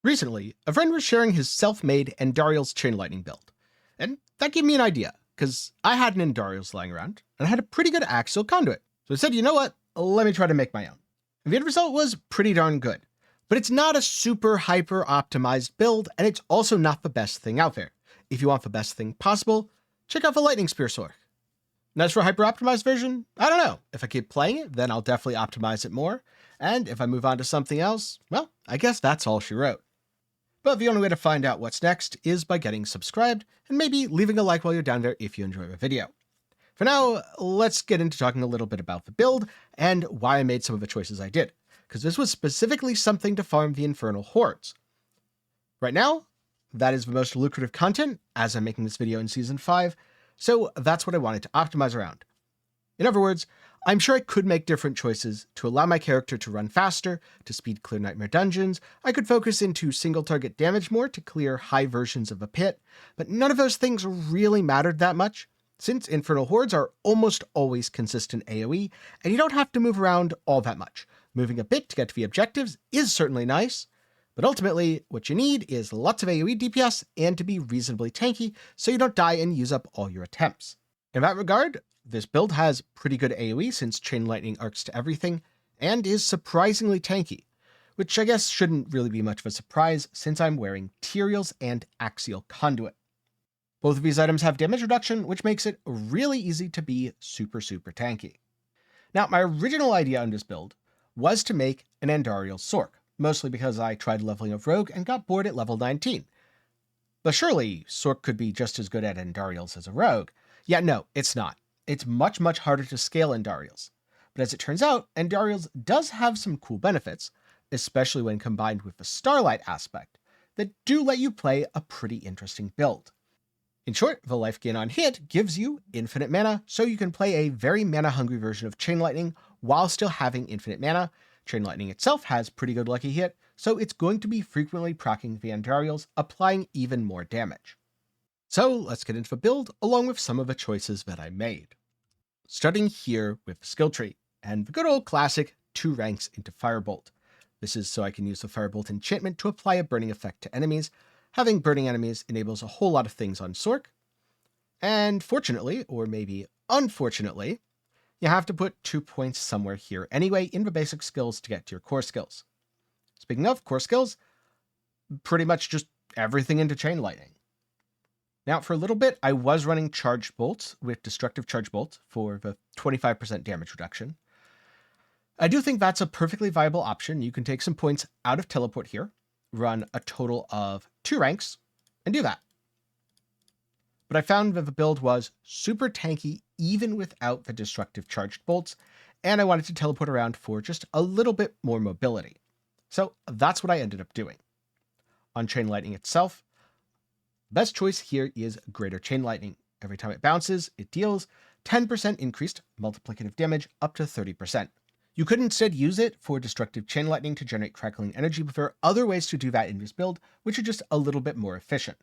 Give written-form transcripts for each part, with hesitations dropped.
Recently, a friend was sharing his self-made Andariel's Chain Lightning build, and that gave me an idea, because I had an Andariel's lying around, and I had a pretty good axial conduit. So I said, you know what, let me try to make my own. And the end result was pretty darn good, but it's not a super hyper-optimized build, and it's also not the best thing out there. If you want the best thing possible, check out the Lightning Spear Sword. And as for a hyper-optimized version, I don't know. If I keep playing it, then I'll definitely optimize it more, and if I move on to something else, well, I guess that's all she wrote. But the only way to find out what's next is by getting subscribed and maybe leaving a like while you're down there if you enjoy the video. For now, let's get into talking a little bit about the build and why I made some of the choices I did, because this was specifically something to farm the Infernal Hordes. Right now, that is the most lucrative content as I'm making this video in Season 5, so that's what I wanted to optimize around. In other words, I'm sure I could make different choices to allow my character to run faster, to speed clear nightmare dungeons. I could focus into single target damage more to clear high versions of a pit, but none of those things really mattered that much, since Infernal Hordes are almost always consistent AoE, and you don't have to move around all that much. Moving a bit to get to the objectives is certainly nice, but ultimately what you need is lots of AoE DPS and to be reasonably tanky so you don't die and use up all your attempts. In that regard, this build has pretty good AoE since Chain Lightning arcs to everything, and is surprisingly tanky, which I guess shouldn't really be much of a surprise since I'm wearing Tyrael's and Axial Conduit. Both of these items have damage reduction, which makes it really easy to be super tanky. Now, my original idea on this build was to make an Andariel Sorc, mostly because I tried leveling up Rogue and got bored at level 19. But surely, Sorc could be just as good at Andariel's as a Rogue. Yeah, no, it's not. It's much harder to scale Andariel's. But as it turns out, Andariel's does have some cool benefits, especially when combined with the Starlight aspect, that do let you play a pretty interesting build. In short, the life gain on hit gives you infinite mana, so you can play a very mana-hungry version of Chain Lightning while still having infinite mana. Chain Lightning itself has pretty good lucky hit, so it's going to be frequently proccing the Andariel's, applying even more damage. So let's get into the build, along with some of the choices that I made. Starting here with the skill tree, and the good old classic 2 ranks into Firebolt. This is so I can use the Firebolt enchantment to apply a burning effect to enemies. Having burning enemies enables a whole lot of things on Sorc, and fortunately, or maybe unfortunately, you have to put 2 points somewhere here anyway in the basic skills to get to your core skills. Speaking of core skills, pretty much just everything into Chain Lightning. Now, for a little bit, I was running Charged Bolts with Destructive Charge Bolt for the 25% damage reduction. I do think that's a perfectly viable option. You can take some points out of Teleport here, run a total of 2 ranks, and do that. But I found that the build was super tanky even without the Destructive Charged Bolts, and I wanted to teleport around for just a little bit more mobility. So that's what I ended up doing. On Chain Lightning itself, best choice here is Greater Chain Lightning. Every time it bounces, it deals 10% increased multiplicative damage up to 30%. You could instead use it for Destructive Chain Lightning to generate crackling energy, but there are other ways to do that in this build, which are just a little bit more efficient.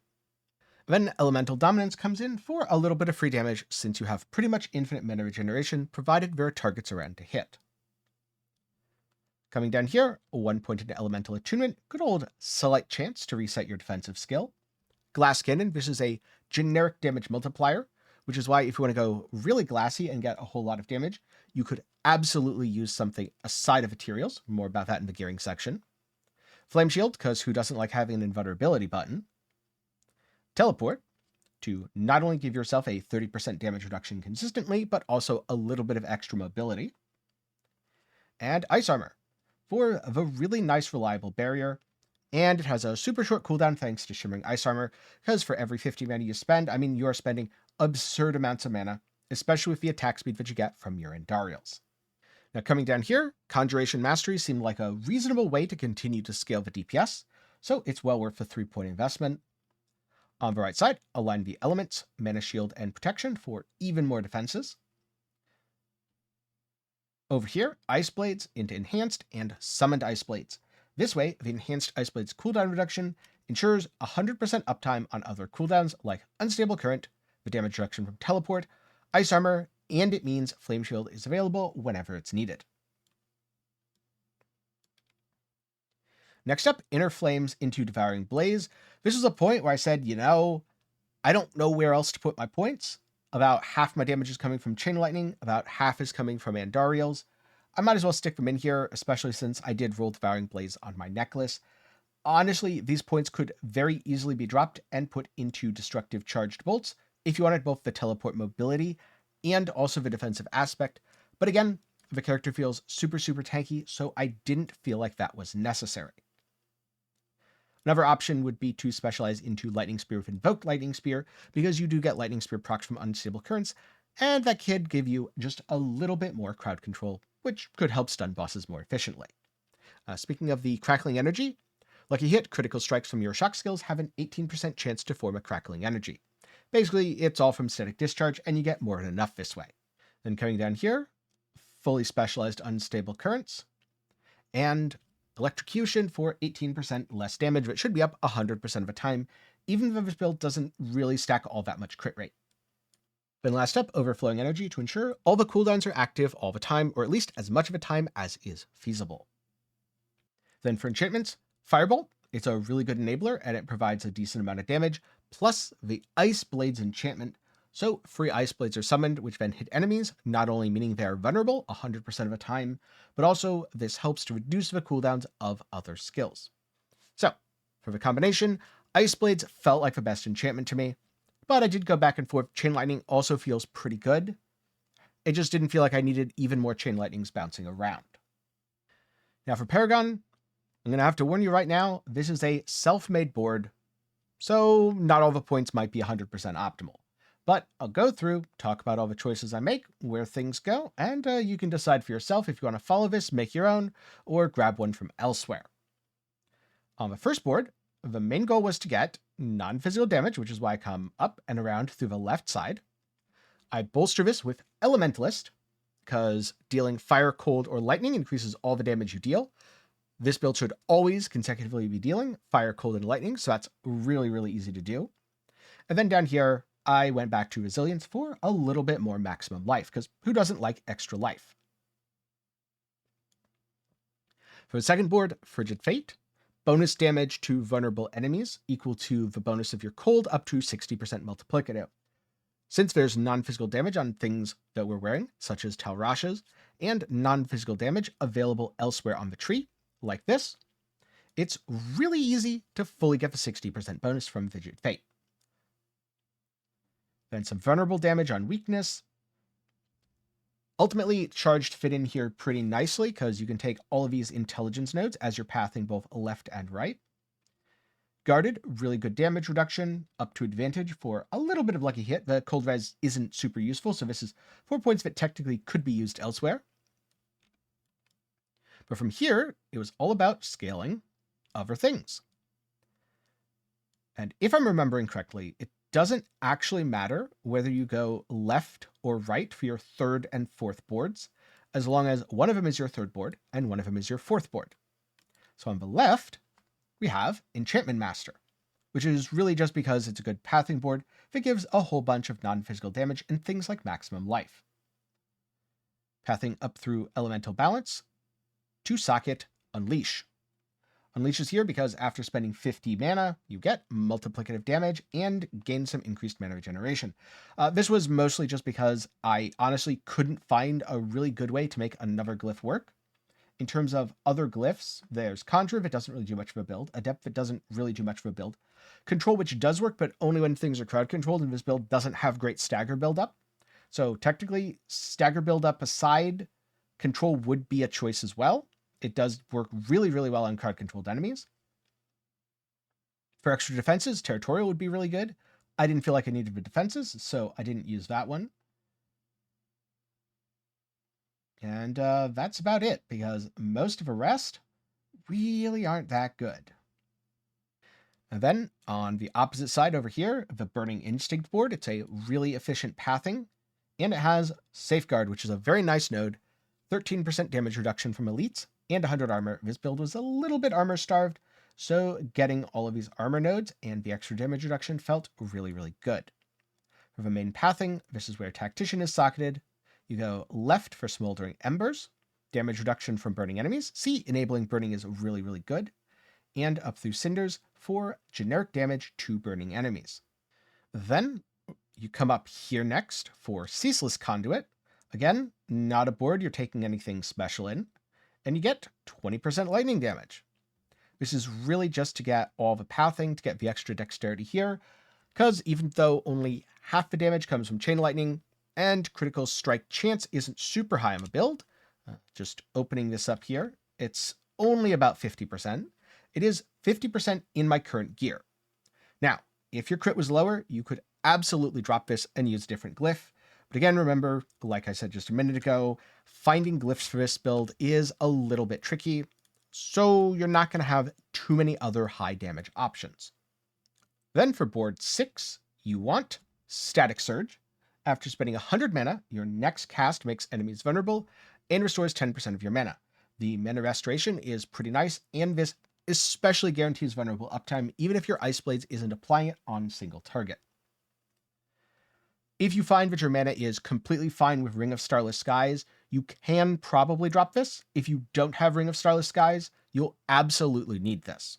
Then Elemental Dominance comes in for a little bit of free damage since you have pretty much infinite mana regeneration provided there are targets around to hit. Coming down here, 1 point into Elemental Attunement, good old slight chance to reset your defensive skill. Glass Cannon, this is a generic damage multiplier, which is why if you want to go really glassy and get a whole lot of damage, you could absolutely use something aside of Tyrael's. More about that in the gearing section. Flame Shield, because who doesn't like having an invulnerability button? Teleport, to not only give yourself a 30% damage reduction consistently, but also a little bit of extra mobility. And Ice Armor, for the really nice reliable barrier, and it has a super short cooldown thanks to Shimmering Ice Armor, because for every 50 mana you spend, you are spending absurd amounts of mana, especially with the attack speed that you get from your Andariel's. Now coming down here, Conjuration Mastery seemed like a reasonable way to continue to scale the DPS, so it's well worth the 3-point investment. On the right side, align the elements, Mana Shield, and Protection for even more defenses. Over here, Ice Blades into Enhanced and Summoned Ice Blades. This way, the Enhanced Ice Blades cooldown reduction ensures 100% uptime on other cooldowns like Unstable Current, the damage reduction from Teleport, Ice Armor, and it means Flame Shield is available whenever it's needed. Next up, Inner Flames into Devouring Blaze. This was a point where I said, I don't know where else to put my points. About half my damage is coming from Chain Lightning, about half is coming from Andariel's. I might as well stick them in here, especially since I did roll Devouring Blaze on my necklace. Honestly, these points could very easily be dropped and put into Destructive Charged Bolts if you wanted both the teleport mobility and also the defensive aspect. But again, the character feels super, super tanky, so I didn't feel like that was necessary. Another option would be to specialize into Lightning Spear with Invoked Lightning Spear, because you do get Lightning Spear procs from Unstable Currents, and that could give you just a little bit more crowd control, which could help stun bosses more efficiently. Speaking of the Crackling Energy, Lucky Hit critical strikes from your shock skills have an 18% chance to form a Crackling Energy. Basically, it's all from Static Discharge, and you get more than enough this way. Then coming down here, fully specialized Unstable Currents, and Electrocution for 18% less damage, but it should be up 100% of the time, even though this build doesn't really stack all that much crit rate. Then last up, Overflowing Energy to ensure all the cooldowns are active all the time, or at least as much of the time as is feasible. Then for enchantments, Firebolt. It's a really good enabler, and it provides a decent amount of damage, plus the Ice Blades enchantment. So free Ice Blades are summoned, which then hit enemies, not only meaning they are vulnerable 100% of the time, but also this helps to reduce the cooldowns of other skills. So, for the combination, Ice Blades felt like the best enchantment to me, but I did go back and forth. Chain Lightning also feels pretty good. It just didn't feel like I needed even more Chain Lightnings bouncing around. Now for Paragon, I'm going to have to warn you right now, this is a self-made board, so not all the points might be 100% optimal. But I'll go through, talk about all the choices I make, where things go, and you can decide for yourself if you want to follow this, make your own, or grab one from elsewhere. On the first board, the main goal was to get non-physical damage, which is why I come up and around through the left side. I bolster this with Elementalist, because dealing fire, cold, or lightning increases all the damage you deal. This build should always consecutively be dealing fire, cold, and lightning, so that's really, really easy to do. And then down here, I went back to Resilience for a little bit more maximum life, because who doesn't like extra life? For the second board, Frigid Fate. Bonus damage to vulnerable enemies equal to the bonus of your cold up to 60% multiplicative. Since there's non-physical damage on things that we're wearing, such as Talrashas, and non-physical damage available elsewhere on the tree, like this, it's really easy to fully get the 60% bonus from Frigid Fate. Then some vulnerable damage on weakness. Ultimately, charged fit in here pretty nicely because you can take all of these intelligence nodes as you're pathing both left and right. Guarded, really good damage reduction, up to advantage for a little bit of lucky hit. The cold res isn't super useful, so this is 4 points that technically could be used elsewhere. But from here, it was all about scaling other things. And if I'm remembering correctly, it doesn't actually matter whether you go left or right for your third and fourth boards, as long as one of them is your third board and one of them is your fourth board. So on the left, we have Enchantment Master, which is really just because it's a good pathing board that gives a whole bunch of non-physical damage and things like maximum life. Pathing up through Elemental Balance, to socket Unleash. Unleash is here because after spending 50 mana, you get multiplicative damage and gain some increased mana regeneration. This was mostly just because I honestly couldn't find a really good way to make another glyph work. In terms of other glyphs, there's Conjure that doesn't really do much of a build, Adept that doesn't really do much of a build, Control which does work, but only when things are crowd controlled, and this build doesn't have great stagger build-up. So technically, stagger build-up aside, Control would be a choice as well. It does work really, really well on crowd-controlled enemies. For extra defenses, Territorial would be really good. I didn't feel like I needed the defenses, so I didn't use that one. And that's about it, because most of the rest really aren't that good. And then, on the opposite side over here, the Burning Instinct board, it's a really efficient pathing, and it has Safeguard, which is a very nice node, 13% damage reduction from elites, and 100 armor. This build was a little bit armor-starved, so getting all of these armor nodes and the extra damage reduction felt really, really good. For the main pathing, this is where Tactician is socketed. You go left for Smoldering Embers, damage reduction from burning enemies. See, enabling burning is really, really good. and up through Cinders for generic damage to burning enemies. Then you come up here next for Ceaseless Conduit. Again, not a board you're taking anything special in, and you get 20% lightning damage. This is really just to get all the pathing, to get the extra dexterity here, because even though only half the damage comes from Chain Lightning, and critical strike chance isn't super high on the build, just opening this up here, it's only about 50%. It is 50% in my current gear. Now, if your crit was lower, you could absolutely drop this and use a different glyph. But again, remember, like I said just a minute ago, finding glyphs for this build is a little bit tricky, so you're not going to have too many other high damage options. Then for board 6, you want Static Surge. After spending 100 mana, your next cast makes enemies vulnerable and restores 10% of your mana. The mana restoration is pretty nice, and this especially guarantees vulnerable uptime even if your Ice Blades isn't applying it on a single target. If you find that your mana is completely fine with Ring of Starless Skies, you can probably drop this. If you don't have Ring of Starless Skies, you'll absolutely need this.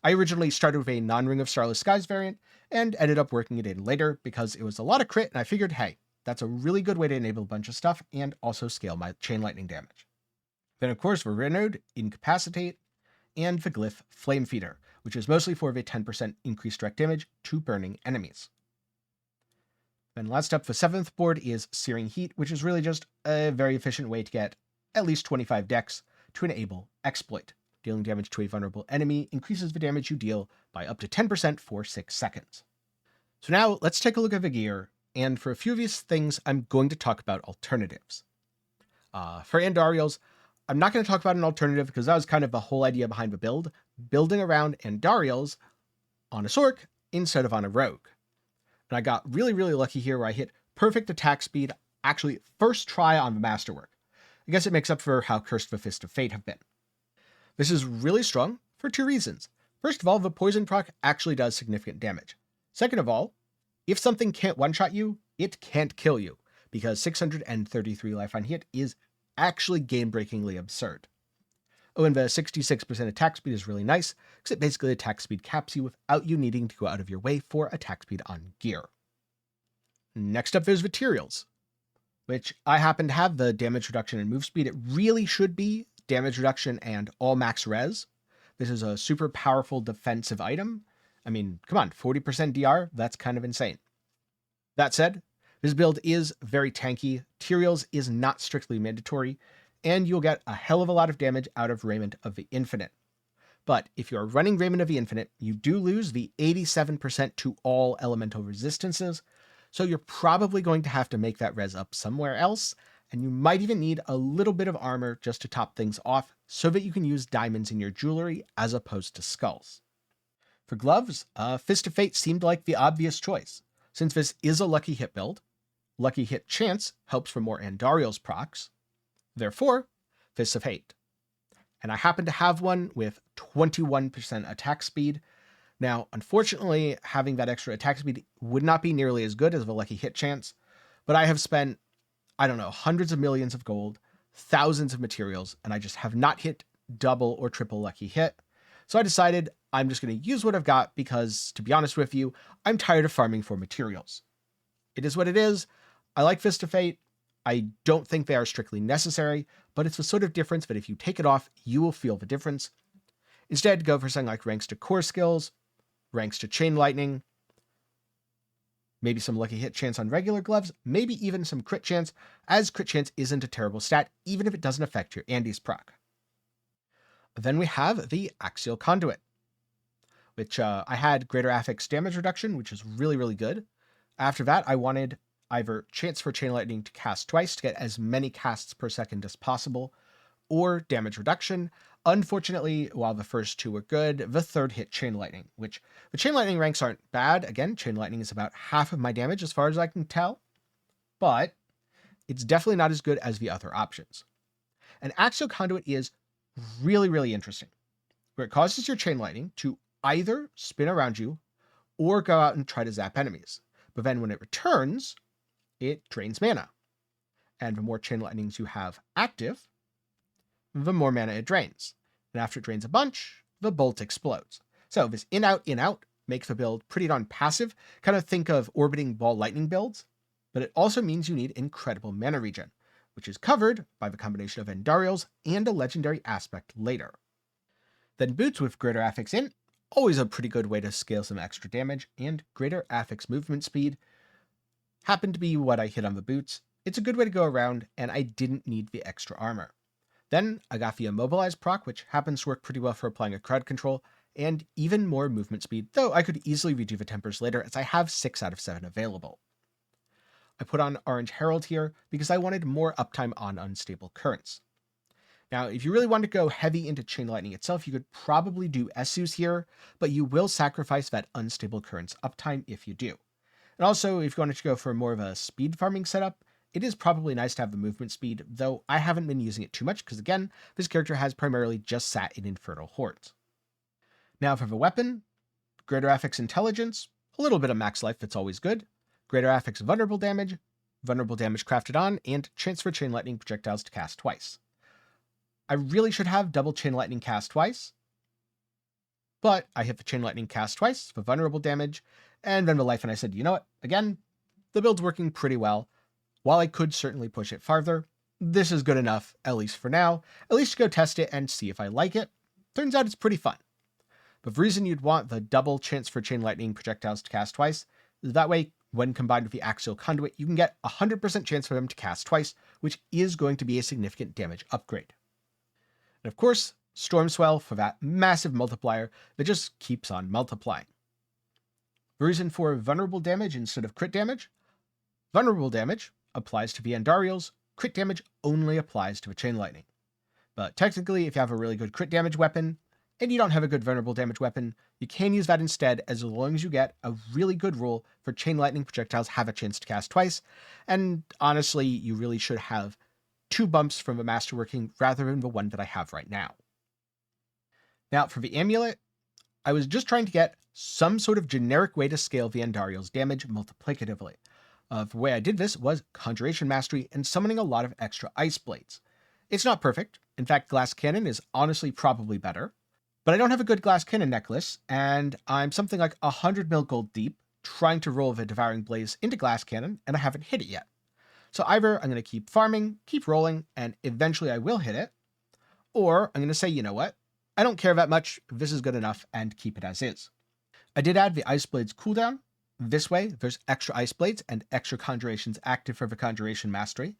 I originally started with a non-Ring of Starless Skies variant and ended up working it in later because it was a lot of crit, and I figured, hey, that's a really good way to enable a bunch of stuff and also scale my Chain Lightning damage. Then of course, Renode, Incapacitate, and the glyph Flame Feeder, which is mostly for the 10% increased direct damage to burning enemies. Then last up, the 7th board is Searing Heat, which is really just a very efficient way to get at least 25 dex to enable Exploit. Dealing damage to a vulnerable enemy increases the damage you deal by up to 10% for 6 seconds. So now let's take a look at the gear, and for a few of these things, I'm going to talk about alternatives. For Andariel's, I'm not going to talk about an alternative because that was kind of the whole idea behind the build, building around Andariel's on a Sorc instead of on a Rogue. And I got really, really lucky here where I hit perfect attack speed, actually first try on the Masterwork. I guess it makes up for how cursed the Fist of Fate have been. This is really strong for 2 reasons. First of all, the poison proc actually does significant damage. Second of all, if something can't one-shot you, it can't kill you, because 633 life on hit is actually game-breakingly absurd. Oh, and the 66% attack speed is really nice, because it basically attack speed caps you without you needing to go out of your way for attack speed on gear. Next up, there's materials, which I happen to have the damage reduction and move speed. It really should be damage reduction and all max res. This is a super powerful defensive item. I mean, come on, 40% DR, that's kind of insane. That said, this build is very tanky, Materials is not strictly mandatory, and you'll get a hell of a lot of damage out of Raiment of the Infinite. But if you're running Raiment of the Infinite, you do lose the 87% to all elemental resistances, so you're probably going to have to make that res up somewhere else, and you might even need a little bit of armor just to top things off so that you can use diamonds in your jewelry as opposed to skulls. For gloves, Fist of Fate seemed like the obvious choice. Since this is a lucky hit build, lucky hit chance helps for more Andariel's procs, therefore, Fist of Hate. And I happen to have one with 21% attack speed. Now, unfortunately, having that extra attack speed would not be nearly as good as the lucky hit chance, but I have spent, hundreds of millions of gold, thousands of materials, and I just have not hit double or triple lucky hit. So I decided I'm just going to use what I've got because, to be honest with you, I'm tired of farming for materials. It is what it is. I like Fist of Fate. I don't think they are strictly necessary, but it's the sort of difference that if you take it off, you will feel the difference. Instead, go for something like ranks to core skills, ranks to chain lightning, maybe some lucky hit chance on regular gloves, maybe even some crit chance, as crit chance isn't a terrible stat, even if it doesn't affect your Andy's proc. Then we have the Axial Conduit, which I had greater affix damage reduction, which is really, really good. After that, I wanted either chance for Chain Lightning to cast twice to get as many casts per second as possible, or damage reduction. Unfortunately, while the first 2 were good, the third hit Chain Lightning, which the Chain Lightning ranks aren't bad. Again, Chain Lightning is about half of my damage as far as I can tell, but it's definitely not as good as the other options. And Axial Conduit is really, really interesting, where it causes your Chain Lightning to either spin around you or go out and try to zap enemies. But then when it returns, it drains mana. And the more Chain Lightnings you have active, the more mana it drains. And after it drains a bunch, the bolt explodes. So this in out makes the build pretty darn passive. Kind of think of orbiting ball lightning builds, but it also means you need incredible mana regen, which is covered by the combination of Andariels and a legendary aspect later. Then boots with greater affix in, always a pretty good way to scale some extra damage, and greater affix movement speed happened to be what I hit on the boots. It's a good way to go around, and I didn't need the extra armor. Then I got the Immobilize proc, which happens to work pretty well for applying a crowd control, and even more movement speed, though I could easily redo the tempers later as I have 6 out of 7 available. I put on Orange Herald here because I wanted more uptime on unstable currents. Now, if you really want to go heavy into Chain Lightning itself, you could probably do Esus here, but you will sacrifice that unstable currents uptime if you do. And also, if you wanted to go for more of a speed farming setup, it is probably nice to have the movement speed, though I haven't been using it too much because, again, this character has primarily just sat in Infernal Hordes. Now for the weapon, greater affix intelligence, a little bit of max life that's always good, greater affix vulnerable damage crafted on, and chance for Chain Lightning projectiles to cast twice. I really should have double Chain Lightning cast twice, but I hit the Chain Lightning cast twice for vulnerable damage, and then the life, and I said, you know what, again, the build's working pretty well. While I could certainly push it farther, this is good enough, at least for now, at least to go test it and see if I like it. Turns out it's pretty fun. But the reason you'd want the double chance for Chain Lightning projectiles to cast twice is that way, when combined with the Axial Conduit, you can get 100% chance for them to cast twice, which is going to be a significant damage upgrade. And of course, Storm Swell for that massive multiplier that just keeps on multiplying. The reason for vulnerable damage instead of crit damage? Vulnerable damage applies to the Andariels, crit damage only applies to the Chain Lightning. But technically, if you have a really good crit damage weapon, and you don't have a good vulnerable damage weapon, you can use that instead as long as you get a really good rule for Chain Lightning projectiles have a chance to cast twice, and honestly, you really should have 2 bumps from the Masterworking rather than the one that I have right now. Now, for the Amulet, I was just trying to get some sort of generic way to scale the Andariel's damage multiplicatively. The way I did this was Conjuration Mastery and summoning a lot of extra Ice Blades. It's not perfect. In fact, Glass Cannon is honestly probably better. But I don't have a good Glass Cannon necklace, and I'm something like 100 mil gold deep, trying to roll the Devouring Blaze into Glass Cannon, and I haven't hit it yet. So either I'm going to keep farming, keep rolling, and eventually I will hit it, or I'm going to say, you know what, I don't care that much, this is good enough, and keep it as is. I did add the Ice Blades cooldown. This way, there's extra Ice Blades and extra Conjurations active for the Conjuration Mastery.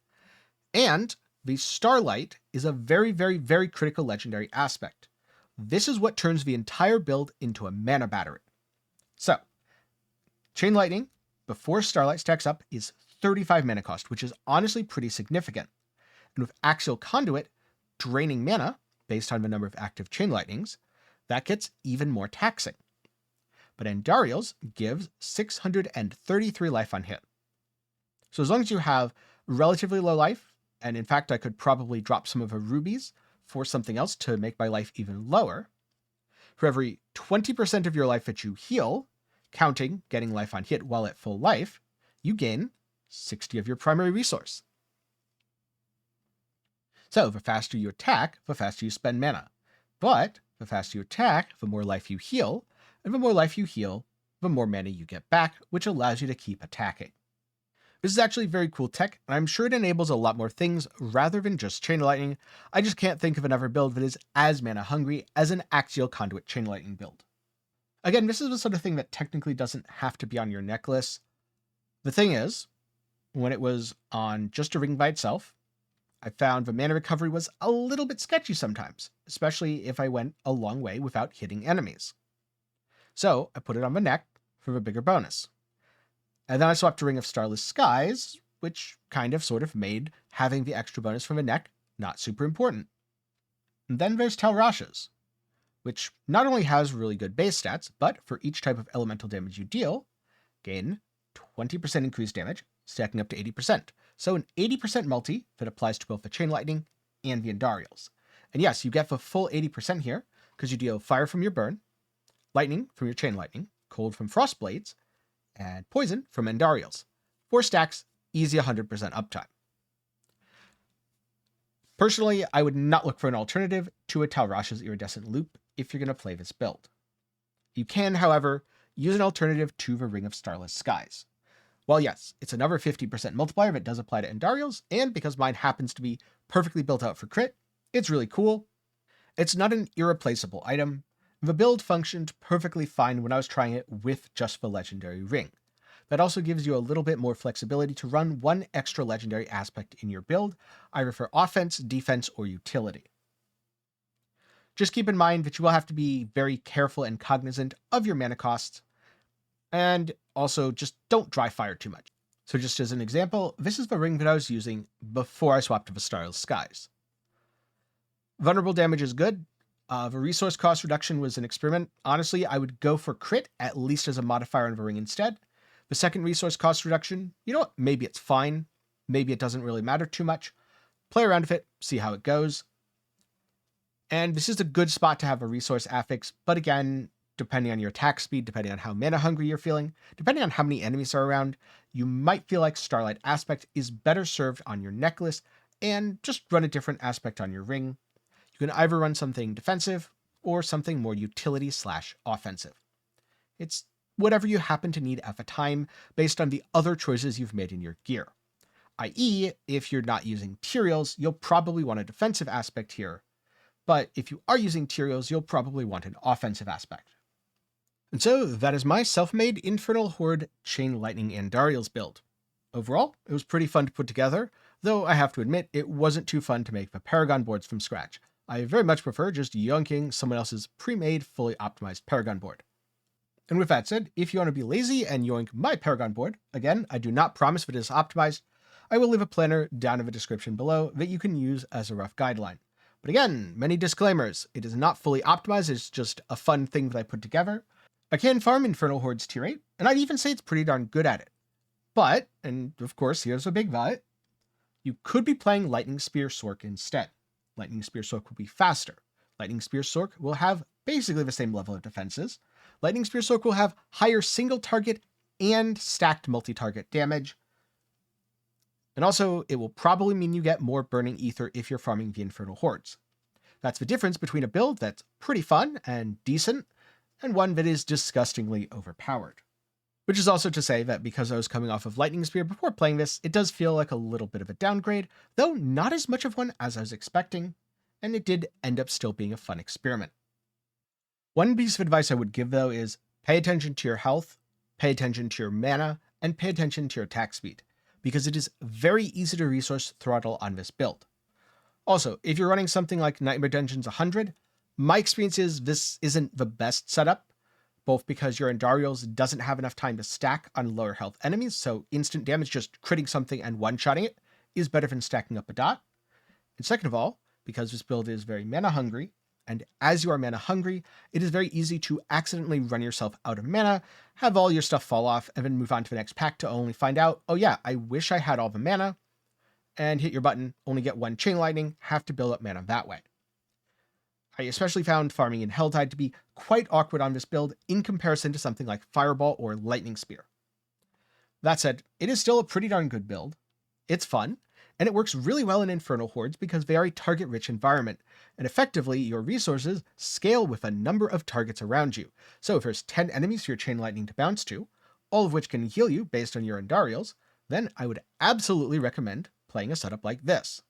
And the Starlight is a very, very, very critical legendary aspect. This is what turns the entire build into a mana battery. So, Chain Lightning, before Starlight stacks up, is 35 mana cost, which is honestly pretty significant. And with Axial Conduit draining mana, based on the number of active Chain Lightnings, that gets even more taxing. But Andariel's gives 633 life on hit. So as long as you have relatively low life, and in fact I could probably drop some of the rubies for something else to make my life even lower, for every 20% of your life that you heal, counting getting life on hit while at full life, you gain 60 of your primary resource. So the faster you attack, the faster you spend mana. But the faster you attack, the more life you heal, and the more life you heal, the more mana you get back, which allows you to keep attacking. This is actually very cool tech, and I'm sure it enables a lot more things rather than just Chain Lightning. I just can't think of another build that is as mana hungry as an Axial Conduit Chain Lightning build. Again, this is the sort of thing that technically doesn't have to be on your necklace. The thing is, when it was on just a ring by itself, I found the mana recovery was a little bit sketchy sometimes, especially if I went a long way without hitting enemies. So I put it on the neck for a bigger bonus. And then I swapped to Ring of Starless Skies, which kind of sort of made having the extra bonus from the neck not super important. And then there's Talrash's, which not only has really good base stats, but for each type of elemental damage you deal, gain 20% increased damage, stacking up to 80%. So an 80% multi that applies to both the Chain Lightning and the Andariels. And yes, you get the full 80% here, because you deal Fire from your Burn, Lightning from your Chain Lightning, Cold from Frost Blades, and Poison from Andariels. 4 stacks, easy 100% uptime. Personally, I would not look for an alternative to a Talrash's Iridescent Loop if you're going to play this build. You can, however, use an alternative to the Ring of Starless Skies. While yes, it's another 50% multiplier that does apply to Andariel's, and because mine happens to be perfectly built out for crit, it's really cool. It's not an irreplaceable item. The build functioned perfectly fine when I was trying it with just the legendary ring. That also gives you a little bit more flexibility to run one extra legendary aspect in your build, either for offense, defense, or utility. Just keep in mind that you will have to be very careful and cognizant of your mana costs, and also just don't dry fire too much. So just as an example, this is the ring that I was using before I swapped to the Starless Skies. Vulnerable damage is good. The resource cost reduction was an experiment. Honestly, I would go for crit, at least as a modifier on the ring instead. The second resource cost reduction, you know what, maybe it's fine. Maybe it doesn't really matter too much. Play around with it, see how it goes. And this is a good spot to have a resource affix, but again, depending on your attack speed, depending on how mana hungry you're feeling, depending on how many enemies are around, you might feel like Starlight Aspect is better served on your necklace and just run a different aspect on your ring. You can either run something defensive or something more utility/offensive. It's whatever you happen to need at the time based on the other choices you've made in your gear. i.e., if you're not using Tyraels, you'll probably want a defensive aspect here, but if you are using Tyraels, you'll probably want an offensive aspect. And so that is my self-made Infernal Horde Chain Lightning Andariel's build. Overall, it was pretty fun to put together, though I have to admit it wasn't too fun to make the Paragon boards from scratch. I very much prefer just yoinking someone else's pre-made, fully optimized Paragon board. And with that said, if you want to be lazy and yoink my Paragon board, again, I do not promise that it is optimized, I will leave a planner down in the description below that you can use as a rough guideline. But again, many disclaimers. It is not fully optimized, it's just a fun thing that I put together. I can farm Infernal Hordes tier 8, and I'd even say it's pretty darn good at it. But, and of course here's a big but, you could be playing Lightning Spear Sork instead. Lightning Spear Sork will be faster. Lightning Spear Sork will have basically the same level of defenses. Lightning Spear Sork will have higher single target and stacked multi-target damage. And also, it will probably mean you get more Burning Ether if you're farming the Infernal Hordes. That's the difference between a build that's pretty fun and decent, and one that is disgustingly overpowered. Which is also to say that because I was coming off of Lightning Spear before playing this, it does feel like a little bit of a downgrade, though not as much of one as I was expecting, and it did end up still being a fun experiment. One piece of advice I would give though is pay attention to your health, pay attention to your mana, and pay attention to your attack speed, because it is very easy to resource throttle on this build. Also, if you're running something like Nightmare Dungeons 100, my experience is this isn't the best setup, both because your Andariel's doesn't have enough time to stack on lower health enemies, so instant damage just critting something and one-shotting it is better than stacking up a dot. And second of all, because this build is very mana hungry, and as you are mana hungry, it is very easy to accidentally run yourself out of mana, have all your stuff fall off, and then move on to the next pack to only find out, oh yeah, I wish I had all the mana, and hit your button, only get one Chain Lightning, have to build up mana that way. I especially found farming in Helltide to be quite awkward on this build in comparison to something like Fireball or Lightning Spear. That said, it is still a pretty darn good build. It's fun, and it works really well in Infernal Hordes because they are a target-rich environment, and effectively your resources scale with a number of targets around you. So if there's 10 enemies for your Chain Lightning to bounce to, all of which can heal you based on your Andariels, then I would absolutely recommend playing a setup like this.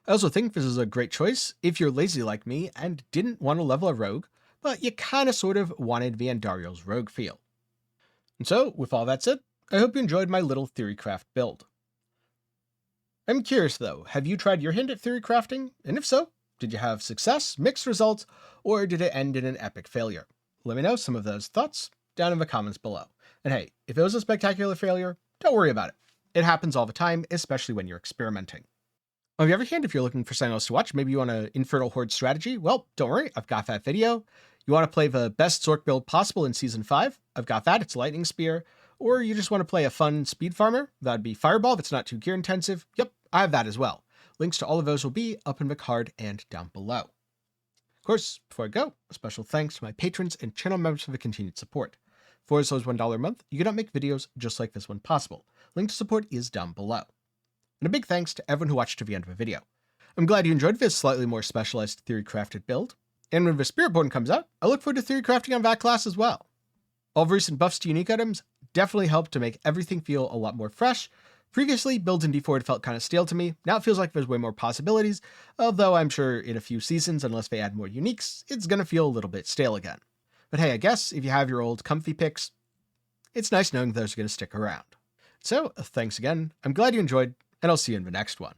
I also think this is a great choice if you're lazy like me and didn't want to level a rogue, but you kinda sort of wanted the Andariel's rogue feel. And so, with all that said, I hope you enjoyed my little Theorycraft build. I'm curious though, have you tried your hand at theory crafting? And if so, did you have success, mixed results, or did it end in an epic failure? Let me know some of those thoughts down in the comments below. And hey, if it was a spectacular failure, don't worry about it. It happens all the time, especially when you're experimenting. On the other hand, if you're looking for something else to watch, maybe you want an Infernal Horde strategy, well, don't worry, I've got that video. You want to play the best Sork build possible in Season 5? I've got that, it's Lightning Spear. Or you just want to play a fun speed farmer? That'd be Fireball if it's not too gear intensive. Yep, I have that as well. Links to all of those will be up in the card and down below. Of course, before I go, a special thanks to my patrons and channel members for the continued support. For as low as $1 a month, you cannot make videos just like this one possible. Link to support is down below. And a big thanks to everyone who watched to the end of the video. I'm glad you enjoyed this slightly more specialized theory crafted build. And when the Spiritborn comes out, I look forward to theory crafting on that class as well. All of recent buffs to unique items definitely helped to make everything feel a lot more fresh. Previously, builds in D4 had felt kind of stale to me. Now it feels like there's way more possibilities, although I'm sure in a few seasons, unless they add more uniques, it's going to feel a little bit stale again. But hey, I guess if you have your old comfy picks, it's nice knowing those are going to stick around. So, thanks again, I'm glad you enjoyed, and I'll see you in the next one.